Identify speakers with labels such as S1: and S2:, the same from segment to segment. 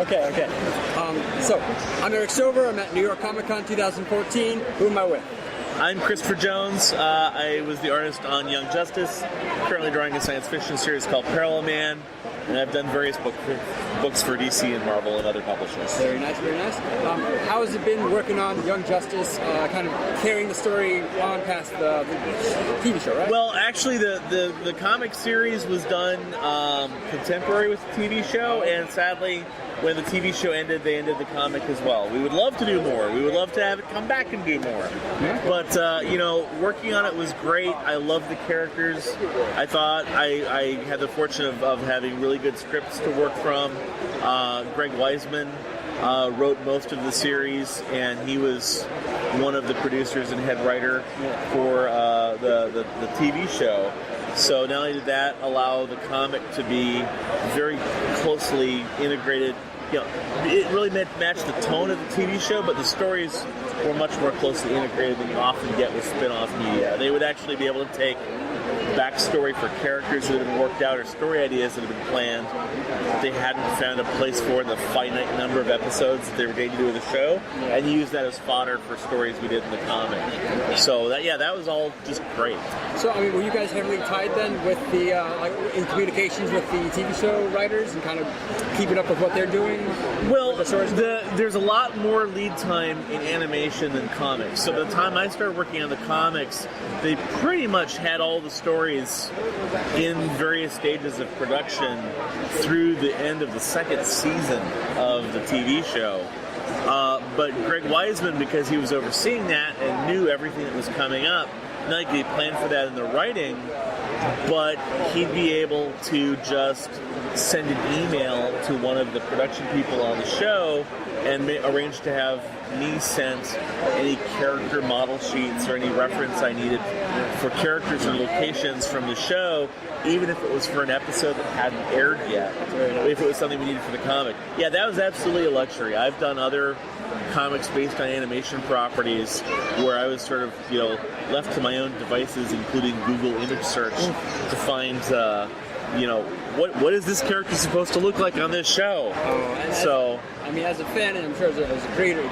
S1: Okay. So, I'm Eric Stover. I'm at New York Comic Con 2014. Who am I with?
S2: I'm Christopher Jones. I was the artist on Young Justice, currently drawing a science fiction series called Parallel Man, and I've done various books for DC and Marvel and other publishers.
S1: Very nice, very nice. How has it been working on Young Justice, kind of carrying the story on past the TV show, right?
S2: Well, actually, the comic series was done contemporary with the TV show, and sadly, when the TV show ended, they ended the comic as well. We would love to do more. We would love to have it come back and do more. But, working on it was great. I love the characters. I thought I had the fortune of having really good scripts to work from. Greg Weisman wrote most of the series, and he was one of the producers and head writer for the TV show. So not only did that allow the comic to be very closely integrated, it really matched the tone of the TV show, but the stories were much more closely integrated than you often get with spin-off media. They would actually be able to take backstory for characters that have been worked out or story ideas that have been planned that they hadn't found a place for in the finite number of episodes that they were going to do with the show, and use that as fodder for stories we did in the comic. So that was all just great.
S1: So were you guys heavily tied then with the in communications with the TV show writers and kind of keeping up with what they're doing?
S2: Well, there's a lot more lead time in animation than comics. So by the time I started working on the comics, they pretty much had all the stories in various stages of production through the end of the second season of the TV show. But Greg Weisman, because he was overseeing that and knew everything that was coming up, not only did he plan for that in the writing, but he'd be able to just send an email to one of the production people on the show and arrange to have me send any character model sheets or any reference I needed for characters or locations from the show, even if it was for an episode that hadn't aired yet, if it was something we needed for the comic. Yeah, that was absolutely a luxury. I've done other comics based on animation properties where I was sort of, left to my own devices, including Google image search, to find, what is this character supposed to look like on this show?
S1: As a fan, and I'm sure as a creator,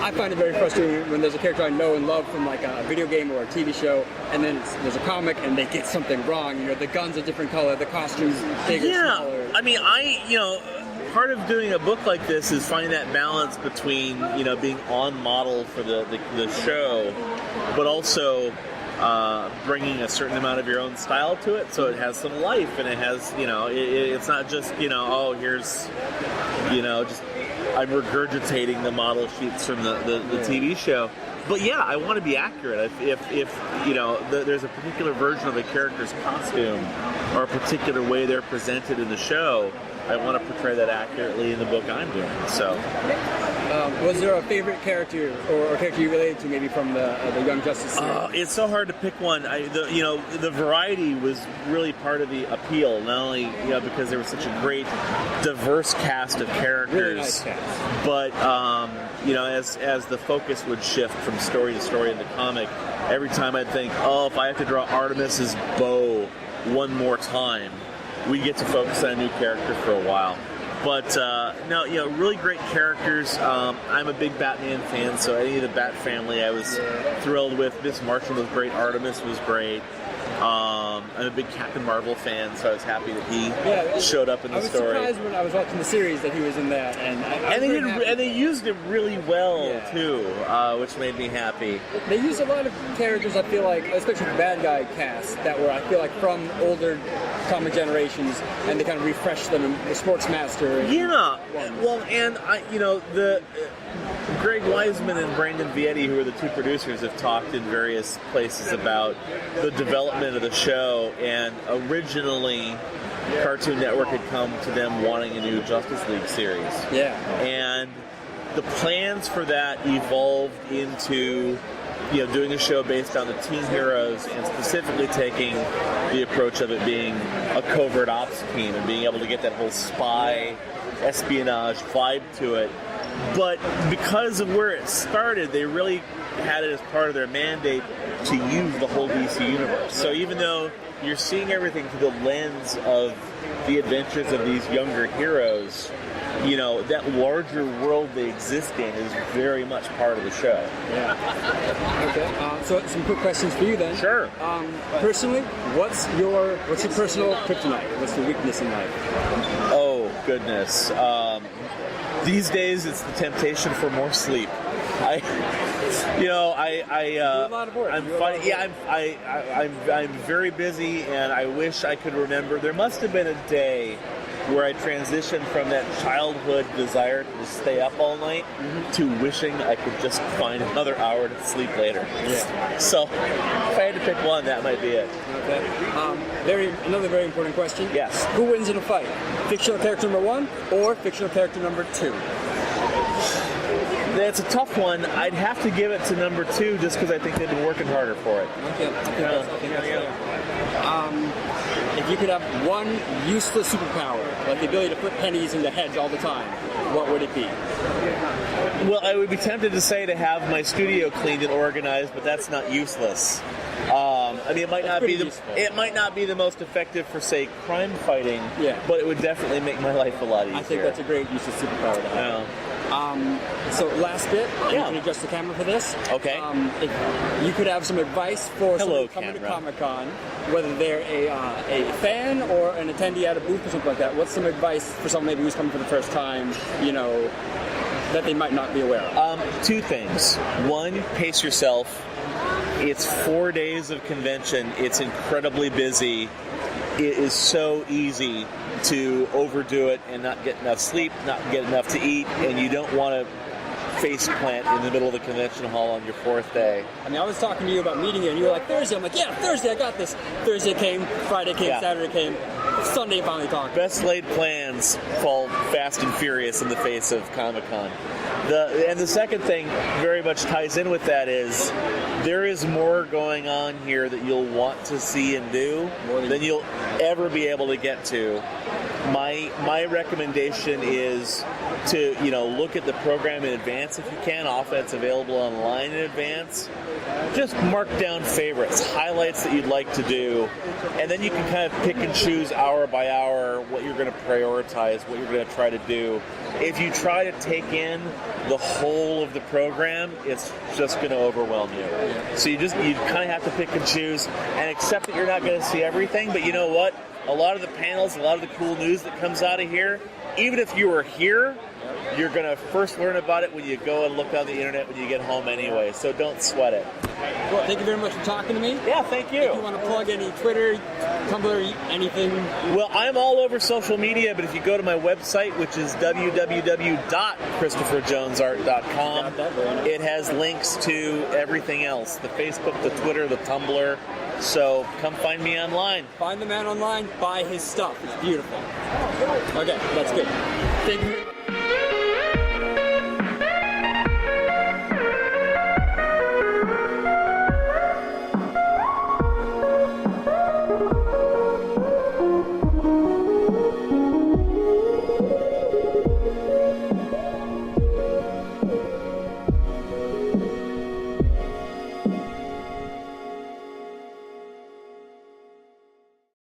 S1: I find it very frustrating when there's a character I know and love from like a video game or a TV show, and then there's a comic and they get something wrong. The gun's a different color, the costume's bigger, smaller.
S2: Part of doing a book like this is finding that balance between, being on model for the show, but also bringing a certain amount of your own style to it, so it has some life, and it has, it's not just, here's, just I'm regurgitating the model sheets from the TV show. But yeah, I want to be accurate. If there's a particular version of a character's costume or a particular way they're presented in the show, I want to portray that accurately in the book I'm doing. So,
S1: was there a favorite character or a character you related to, maybe from the Young Justice series?
S2: It's so hard to pick one. The variety was really part of the appeal. Not only because there was such a great, diverse cast of characters,
S1: really nice cast.
S2: But as the focus would shift from story to story in the comic, every time I'd think, if I have to draw Artemis's bow one more time, we get to focus on a new character for a while. But, really great characters. I'm a big Batman fan, so any of the Bat family I was thrilled with. Miss Martian was great. Artemis was great. I'm a big Captain Marvel fan, so I was happy that he showed up in the story.
S1: I was surprised when I was watching the series that he was in that,
S2: and they used him really well too, which made me happy.
S1: They used a lot of characters, I feel like, especially the bad guy cast, that were, I feel like, from older comic generations, and they kind of refreshed them in the Sportsmaster.
S2: Greg Weisman and Brandon Vietti, who are the two producers, have talked in various places about the development of the show, and originally Cartoon Network had come to them wanting a new Justice League series.
S1: Yeah.
S2: And the plans for that evolved into doing a show based on the teen heroes, and specifically taking the approach of it being a covert ops team and being able to get that whole spy espionage vibe to it. But because of where it started, they really had it as part of their mandate to use the whole DC universe. So even though you're seeing everything through the lens of the adventures of these younger heroes, that larger world they exist in is very much part of the show.
S1: Yeah. Okay. So some quick questions for you then.
S2: Sure.
S1: Personally, what's your personal kryptonite? What's your weakness in life?
S2: Oh goodness. These days, it's the temptation for more sleep. I'm funny. Yeah, I'm very busy, and I wish I could remember. There must have been a day where I transitioned from that childhood desire to just stay up all night to wishing I could just find another hour to sleep later.
S1: Yeah.
S2: So, if I had to pick one, that might be it.
S1: Okay. Another very important question.
S2: Yes.
S1: Who wins in a fight? Fictional character number 1 or fictional character number 2?
S2: That's a tough one. I'd have to give it to number 2 just because I think they've been working harder for it.
S1: Okay. If you could have one useless superpower, like the ability to put pennies into heads all the time, what would it be?
S2: Well, I would be tempted to say to have my studio cleaned and organized, but that's not useless. It might not be the most effective for, say, crime fighting, but it would definitely make my life a lot easier.
S1: I think that's a great useless superpower to have.
S2: Yeah.
S1: So last bit, you can adjust the camera for this.
S2: Okay.
S1: If you could have some advice for someone coming to Comic-Con, whether they're a fan or an attendee at a booth or something like that, what's some advice for someone maybe who's coming for the first time, that they might not be aware of?
S2: 2 things. 1, pace yourself. It's 4 days of convention. It's incredibly busy. It is so easy to overdo it and not get enough sleep, not get enough to eat, and you don't want to face plant in the middle of the convention hall on your 4th day.
S1: I was talking to you about meeting you, and you were like, Thursday. I'm like, yeah, Thursday, I got this. Thursday came, Friday came, Saturday came, Sunday finally talked.
S2: Best laid plans fall fast and furious in the face of Comic-Con. The second thing very much ties in with that is there is more going on here that you'll want to see and do than you'll ever be able to get to. My recommendation is to look at the program in advance if you can. Often it's available online in advance. Just mark down favorites, highlights that you'd like to do, and then you can kind of pick and choose hour by hour what you're going to prioritize, what you're going to try to do. If you try to take in the whole of the program, it's just going to overwhelm you. So you kind of have to pick and choose and accept that you're not going to see everything, but you know what? A lot of the panels, a lot of the cool news that comes out of here, even if you were here, you're going to first learn about it when you go and look on the internet when you get home anyway, so don't sweat it.
S1: Well, thank you very much for talking to me.
S2: Yeah, thank you.
S1: If you want to plug any Twitter, Tumblr, anything?
S2: Well, I'm all over social media, but if you go to my website, which is www.christopherjonesart.com, it has links to everything else, the Facebook, the Twitter, the Tumblr. So come find me online.
S1: Find the man online, buy his stuff. It's beautiful. Okay, that's good. Thank you.